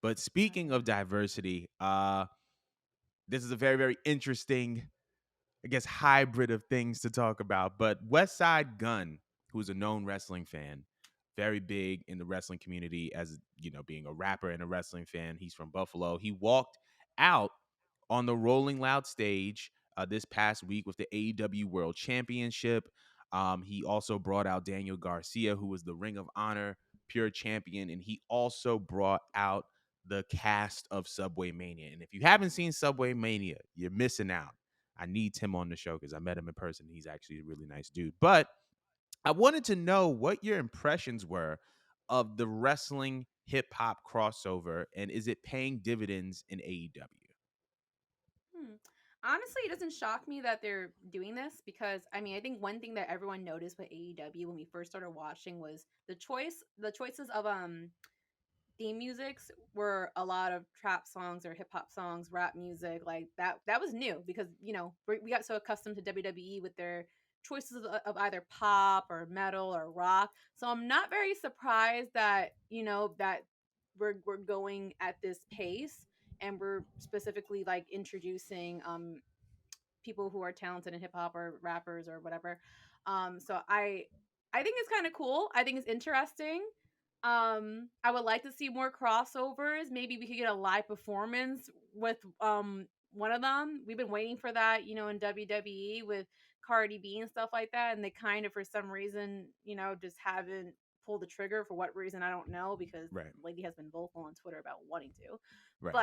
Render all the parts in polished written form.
But speaking of diversity, this is a very, very interesting, I guess, hybrid of things to talk about. But West Side Gun, who's a known wrestling fan, very big in the wrestling community as, being a rapper and a wrestling fan. He's from Buffalo. He walked out on the Rolling Loud stage this past week with the AEW World Championship. He also brought out Daniel Garcia, who was the Ring of Honor Pure Champion, and he also brought out the cast of Subway Mania. And if you haven't seen Subway Mania, you're missing out. I need Tim on the show because I met him in person. He's actually a really nice dude. But I wanted to know what your impressions were of the wrestling hip hop crossover, and is it paying dividends in AEW? Hmm. Honestly, it doesn't shock me that they're doing this because I mean, I think one thing that everyone noticed with AEW when we first started watching was the choices of theme musics were a lot of trap songs or hip hop songs, rap music, like that was new because, we got so accustomed to WWE with their choices of either pop or metal or rock. So I'm not very surprised that, that we're going at this pace and we're specifically like introducing people who are talented in hip hop or rappers or whatever. So I think it's kind of cool. I think it's interesting. I would like to see more crossovers. Maybe we could get a live performance with one of them. We've been waiting for that, in WWE with Cardi B and stuff like that, and they kind of for some reason, just haven't pulled the trigger for what reason I don't know because Right, the lady has been vocal on Twitter about wanting to. right.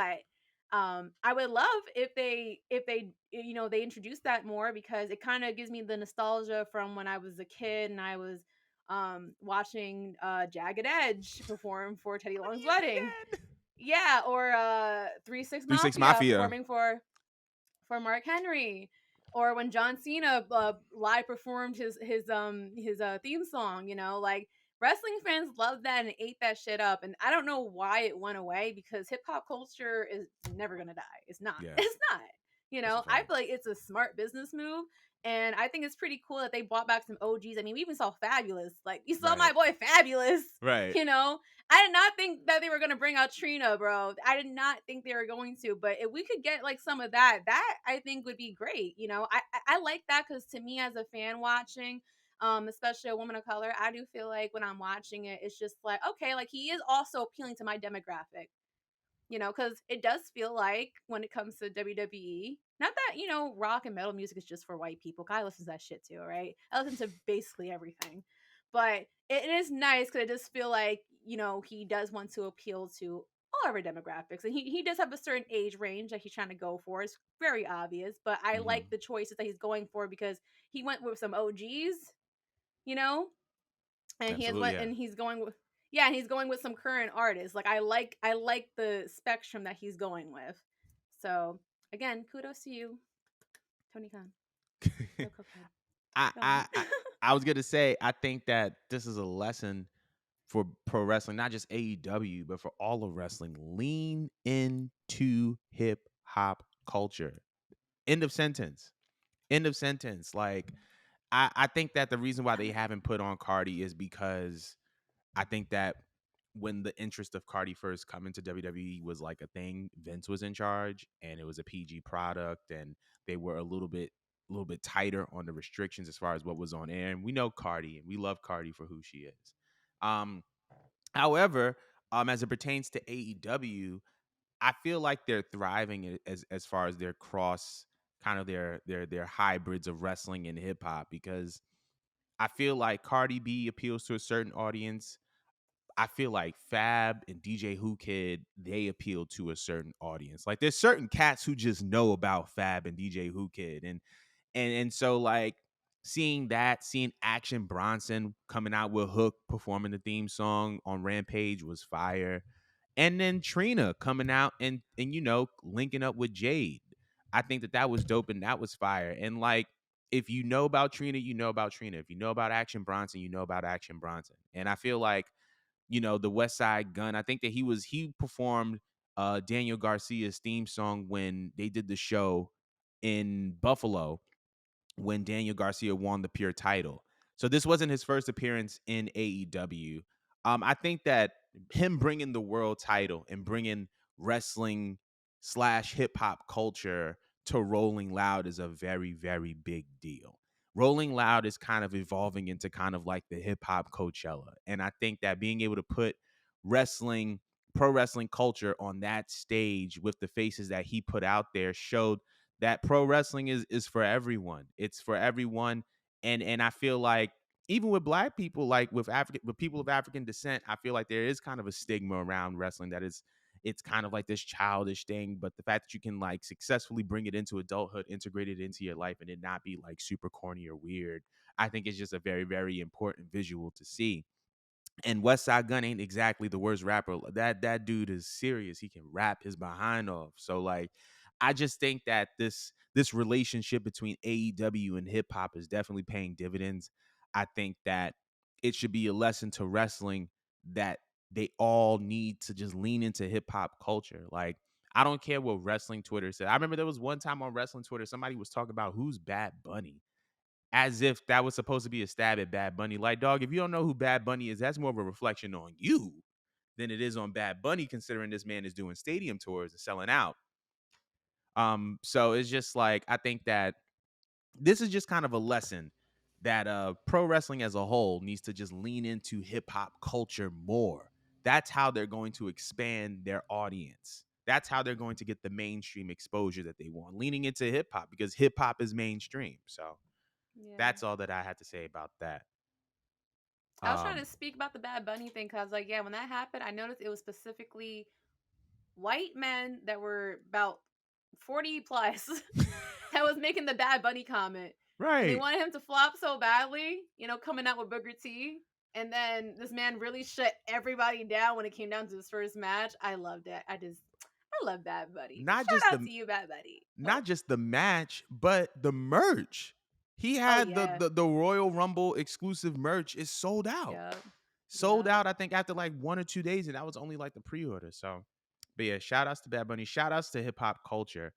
But I would love if they they introduce that more because it kind of gives me the nostalgia from when I was a kid and I was watching Jagged Edge perform for Teddy What Long's year is wedding. he again? Yeah, or 3 6 3 6 Mafia Mafia. performing for Mark Henry, or when John Cena live performed his theme song. Like wrestling fans love that and ate that shit up, and I don't know why it went away because hip hop culture is never gonna die. It's not. Yeah, It's not. that's a I fact. feel like it's a smart business move. And I think it's pretty cool that they brought back some OGs. I mean, we even saw Fabulous. Like, you saw my Right, boy Fabulous, right. you know? I did not think that they were gonna bring out Trina, bro. I did not think they were going to, but if we could get like some of that I think would be great. I like that because to me as a fan watching, especially a woman of color, I do feel like when I'm watching it, it's just like okay, like he is also appealing to my demographic. Because it does feel like when it comes to WWE, not that rock and metal music is just for white people. I listen to that shit too, right? I listen to basically everything, but it is nice because I just feel like he does want to appeal to all of our demographics, and he does have a certain age range that he's trying to go for. It's very obvious, but I like Hmm. the choices that he's going for because he went with some OGs, you know, and he has Absolutely, went yeah. and he's going with yeah, and he's going with some current artists. Like I like the spectrum that he's going with. So again, kudos to you, Tony Khan. Go Cokehead. I, Go on. I I I was gonna say I think that this is a lesson for pro wrestling, not just AEW, but for all of wrestling. Lean into hip hop culture. End of sentence. End of sentence. Like I think that the reason why they haven't put on Cardi is because I think that when the interest of Cardi first coming to WWE was like a thing, Vince was in charge and it was a PG product and they were a little bit tighter on the restrictions as far as what was on air. And we know Cardi and we love Cardi for who she is. Um, However, as it pertains to AEW, I feel like they're thriving as far as their cross kind of their hybrids of wrestling and hip hop because I feel like Cardi B appeals to a certain audience. I feel like Fab and DJ Who Kid, they appeal to a certain audience. Like there's certain cats who just know about Fab and DJ Who Kid. And so like seeing Action Bronson coming out with Hook performing the theme song on Rampage was fire. And then Trina coming out and linking up with Jade. I think that was dope and that was fire. And like if you know about Trina, you know about Trina. If you know about Action Bronson, you know about Action Bronson. And I feel like the West Side Gun. I think that he performed Daniel Garcia's theme song when they did the show in Buffalo when Daniel Garcia won the pure title. So this wasn't his first appearance in AEW. I think that him bringing the world title and bringing wrestling slash hip hop culture to Rolling Loud is a very, very big deal. Rolling Loud is kind of evolving into kind of like the hip hop Coachella. And I think that being able to put wrestling, pro wrestling culture on that stage with the faces that he put out there showed that pro wrestling is for everyone. It's for everyone. And I feel like even with black people, like with people of African descent, I feel like there is kind of a stigma around wrestling that is it's kind of like this childish thing. But the fact that you can like successfully bring it into adulthood, integrate it into your life, and it not be like super corny or weird, I think is just a very, very important visual to see. And West Side Gun ain't exactly the worst rapper. That dude is serious. He can rap his behind off. So like, I just think that this relationship between AEW and hip hop is definitely paying dividends. I think that it should be a lesson to wrestling that they all need to just lean into hip hop culture. Like, I don't care what wrestling Twitter said. I remember there was one time on wrestling Twitter, somebody was talking about who's Bad Bunny, as if that was supposed to be a stab at Bad Bunny. Like, dog, if you don't know who Bad Bunny is, that's more of a reflection on you than it is on Bad Bunny, considering this man is doing stadium tours and selling out. So it's just like I think that this is just kind of a lesson that pro wrestling as a whole needs to just lean into hip hop culture more. That's how they're going to expand their audience. That's how they're going to get the mainstream exposure that they want, leaning into hip hop because hip hop is mainstream. So Yeah. that's all that I had to say about that. I was trying to Um, speak about the Bad Bunny thing because, like, yeah, when that happened, I noticed it was specifically white men that were about 40 plus that was making the Bad Bunny comment. And they right. wanted him to flop so badly, coming out with Booker T. And then this man really shut everybody down when it came down to his first match. I loved it. I love Bad Bunny. Not just Shout out the to you, Bad Bunny. Oh, not just the match, but the merch. He oh had yeah. the Royal Rumble exclusive merch is sold out. Yep. Sold Yep. out, I think, after like 1 or 2 days, and that was only like the pre-order. So, but yeah, shout outs to Bad Bunny, shout outs to hip hop culture.